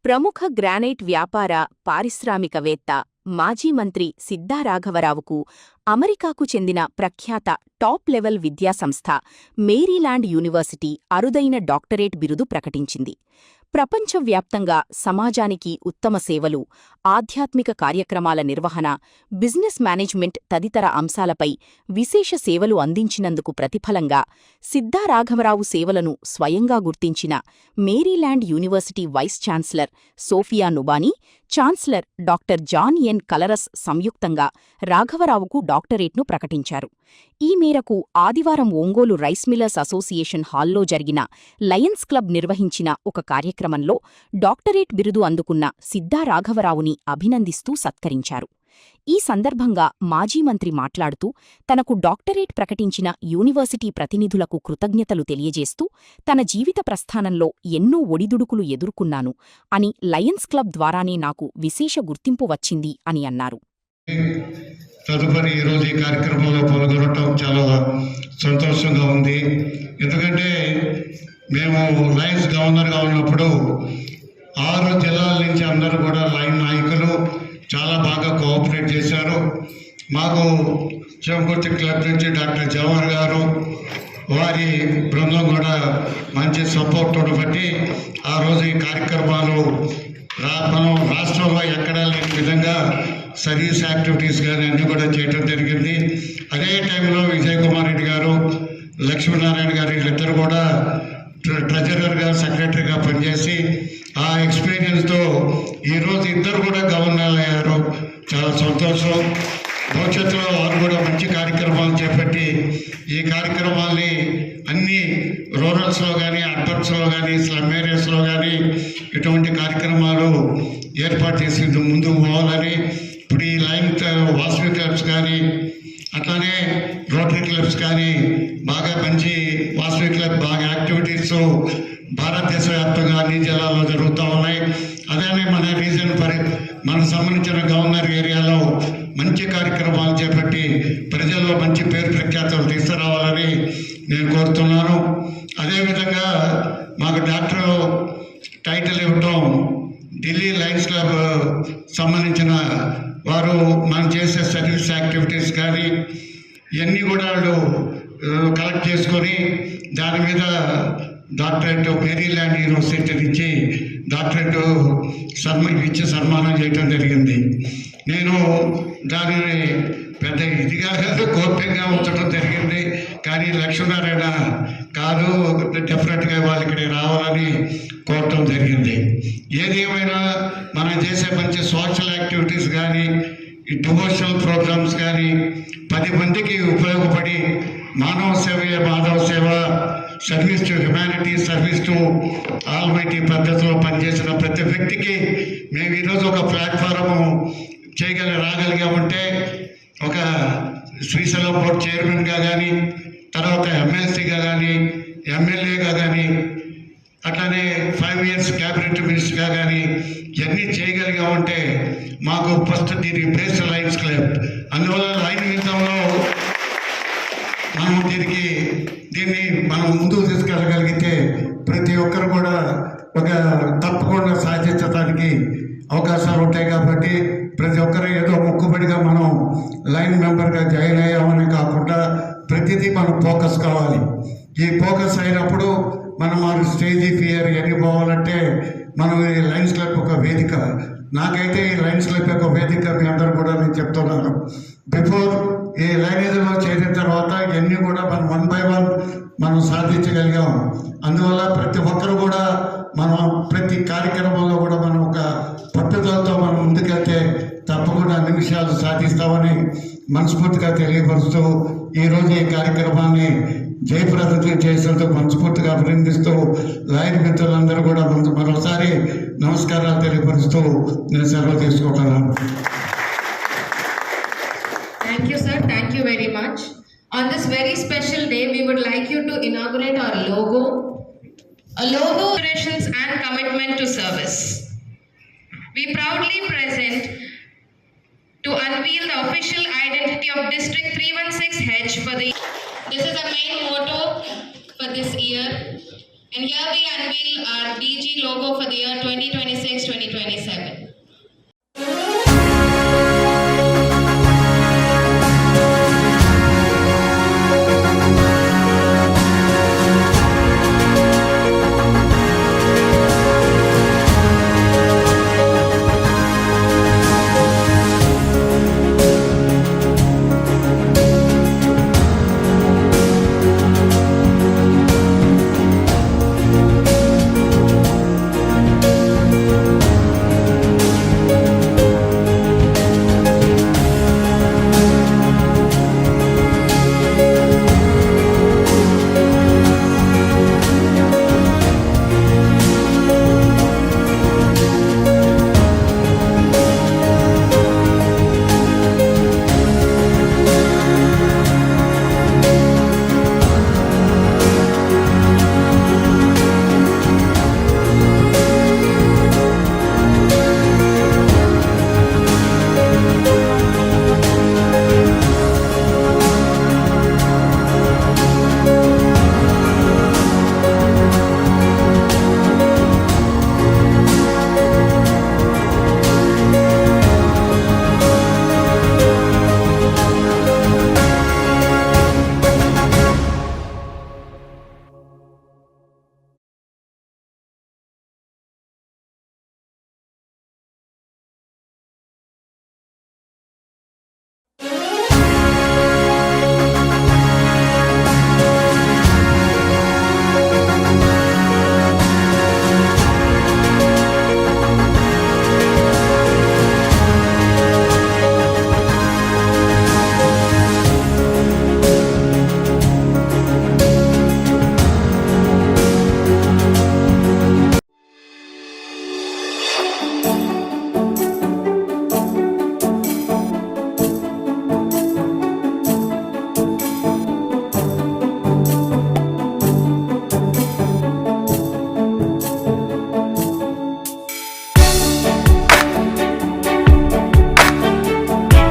ప్రముఖ గ్రానైట్ వ్యాపార పారిశ్రామికవేత్త మాజీ మంత్రి సిద్ధా రాఘవరావుకు అమెరికాకు చెందిన ప్రఖ్యాత టాప్ లెవెల్ విద్యాసంస్థ మేరీలాండ్ యూనివర్సిటీ అరుదైన డాక్టరేట్ బిరుదు ప్రకటించింది. ప్రపంచవ్యాప్తంగా సమాజానికి ఉత్తమ సేవలు, ఆధ్యాత్మిక కార్యక్రమాల నిర్వహణ, బిజినెస్ మేనేజ్మెంట్ తదితర అంశాలపై విశేష సేవలు అందించినందుకు ప్రతిఫలంగా సిద్ధా రాఘవరావు సేవలను స్వయంగా గుర్తించిన Maryland university vice chancellor Sofia Nubani, chancellor doctor John N కలరస్ సంయుక్తంగా రాఘవరావుకు డాక్టరేట్ను ప్రకటించారు. ఈ మేరకు ఆదివారం ఒంగోలు రైస్ మిల్లర్స్ అసోసియేషన్ హాల్లో జరిగిన లయన్స్ క్లబ్ నిర్వహించిన ఒక కార్యక్రమంలో డాక్టరేట్ బిరుదు అందుకున్న సిద్ధా రాఘవరావుని అభినందిస్తూ సత్కరించారు. ఈ సందర్భంగా మాజీ మంత్రి మాట్లాడుతూ తనకు డాక్టరేట్ ప్రకటించిన యూనివర్సిటీ ప్రతినిధులకు కృతజ్ఞతలు తెలియజేస్తూ తన జీవిత ప్రస్థానంలో ఎన్నో ఒడిదుడుకులు ఎదుర్కొన్నాను అని లయన్స్ క్లబ్ ద్వారానే నాకు విశేష గుర్తింపు వచ్చింది అని అన్నారు. తదుపరి ఈరోజు ఈ కార్యక్రమంలో పాల్గొనటం చాలా సంతోషంగా ఉంది. ఎందుకంటే మేము లయన్స్ గవర్నర్గా ఉన్నప్పుడు 6 జిల్లాల నుంచి అందరూ కూడా లైన్ నాయకులు చాలా బాగా కోఆపరేట్ చేశారు. మాకు చెంకుర్తి క్లబ్ నుంచి డాక్టర్ జవహర్ గారు వారి బృందం కూడా మంచి సపోర్ట్ బట్టి ఆ రోజు ఈ కార్యక్రమాలు మనం రాష్ట్రంలో ఎక్కడా లేని విధంగా సర్వీస్ యాక్టివిటీస్ కానీ అన్నీ కూడా చేయడం జరిగింది. అదే టైంలో విజయ్ కుమార్ రెడ్డి గారు, లక్ష్మీనారాయణ గారు వీళ్ళిద్దరు కూడా ట్రెజరర్గా, సెక్రటరీగా పనిచేసి ఆ ఎక్స్పీరియన్స్తో ఈరోజు ఇద్దరు కూడా గవర్నర్ అయ్యారు. చాలా సంతోషం. భవిష్యత్తులో వారు కూడా మంచి కార్యక్రమాలు చేపట్టి ఈ కార్యక్రమాల్ని అన్ని రూరల్స్లో కానీ, అర్బన్స్లో కానీ, స్లమ్ ఏరియాస్లో కానీ ఇటువంటి కార్యక్రమాలు ఏర్పాటు చేసి ముందుకు పోవాలని, ఇప్పుడు ఈ లైన్ వాసవి క్లబ్స్ కానీ అట్లానే రోటరీ క్లబ్స్ కానీ బాగా మంచి వాసవి క్లబ్ బాగా యాక్టివిటీస్ భారతదేశ వ్యాప్తంగా అన్ని జిల్లాల్లో జరుగుతూ ఉన్నాయి. అదే మన రీజన్ మనకు సంబంధించిన గవర్నర్ ఏరియాలో మంచి కార్యక్రమాలు చేపట్టి ప్రజల్లో మంచి పేరు ప్రఖ్యాతులు తీసుకురావాలని నేను కోరుతున్నాను. అదేవిధంగా మాకు డాక్టర్ టైటిల్ ఇవ్వటం ఢిల్లీ లయన్స్ క్లబ్ సంబంధించిన వారు మనం చేసే సర్వీస్ యాక్టివిటీస్ కానీ ఇవన్నీ కూడా వాళ్ళు కలెక్ట్ చేసుకొని దాని మీద డాక్టరేట్ మేరీలాండ్ యూనివర్సిటీ నుంచి డాక్టరేట్ ఇచ్చి సన్మానం చేయటం జరిగింది. నేను దానిని పెద్ద ఇదిగా గోప్యంగా ఉంచడం జరిగింది. కానీ లక్ష్మీనారాయణ కాదు, డెఫినెట్గా వాళ్ళు ఇక్కడికి రావాలని కోరటం జరిగింది. ఏది ఏమైనా మనం చేసే మంచి సోషల్ యాక్టివిటీస్ కానీ, ఈ డివోషనల్ ప్రోగ్రామ్స్ కానీ 10 మందికి ఉపయోగపడి మానవ సేవయే మాధవ సేవ, service to humanity, service to almighty పద్ధతిలో పనిచేసిన ప్రతి వ్యక్తికి మేము ఈరోజు ఒక ప్లాట్ఫారము రాగలిగామంటే ఒక శ్రీశైలం బోర్డు చైర్మన్గా కానీ, తర్వాత ఎమ్మెల్సీగా కానీ, ఎమ్మెల్యేగా కానీ, అట్లానే 5 years క్యాబినెట్ మినిస్టర్గా కానీ ఇవన్నీ చేయగలిగామంటే మాకు ఫస్ట్ దీనికి బేస్ లయన్స్ క్లబ్. అందువల్ల లైన్ యుద్ధంలో మనం దీన్ని మనం ముందుకు తీసుకెళ్ళగలిగితే ప్రతి ఒక్కరు కూడా ఒక తప్పకుండా సాధించడానికి అవకాశాలు ఉంటాయి. కాబట్టి ప్రతి ఒక్కరు ఏదో మొక్కుబడిగా మనం లైన్ మెంబర్గా జాయిన్ అయ్యామని కాకుండా ప్రతిదీ మనం ఫోకస్ కావాలి. ఈ ఫోకస్ అయినప్పుడు మనం స్టేజీ ఫియర్ ఎన్ని పోవాలంటే మనం ఈ లయన్స్ క్లబ్ ఒక వేదిక. నాకైతే ఈ లయన్స్ క్లబ్ యొక్క వేదిక మీ అందరూ కూడా నేను చెప్తున్నాను. బిఫోర్ ఈ లైనేజ్లో చేరిన తర్వాత ఇవన్నీ కూడా మనం 1 by 1 మనం సాధించగలిగాం. అందువల్ల ప్రతి ఒక్కరు కూడా మనం ప్రతి కార్యక్రమంలో కూడా మనం ఒక పట్టుదలతో మనం ముందుకెళ్తే తప్పకుండా అన్ని విషయాలు సాధిస్తామని మనస్ఫూర్తిగా తెలియపరుస్తూ ఈరోజు ఈ కార్యక్రమాన్ని జయప్రదం చేసేందుకు మనస్ఫూర్తిగా అభినందిస్తూ లైన్ మిత్రులందరూ కూడా మరోసారి నమస్కారాలు తెలియపరుస్తూ నేను సెలవు తీసుకుంటున్నాను. Thank you, sir. Thank you very much. On this very special day, we would like you to inaugurate our logo. A logo, operations and commitment to service. We proudly present to unveil the official identity of District 316H for the. This is a main motto for this year, and here we unveil our DG logo for the year 2026.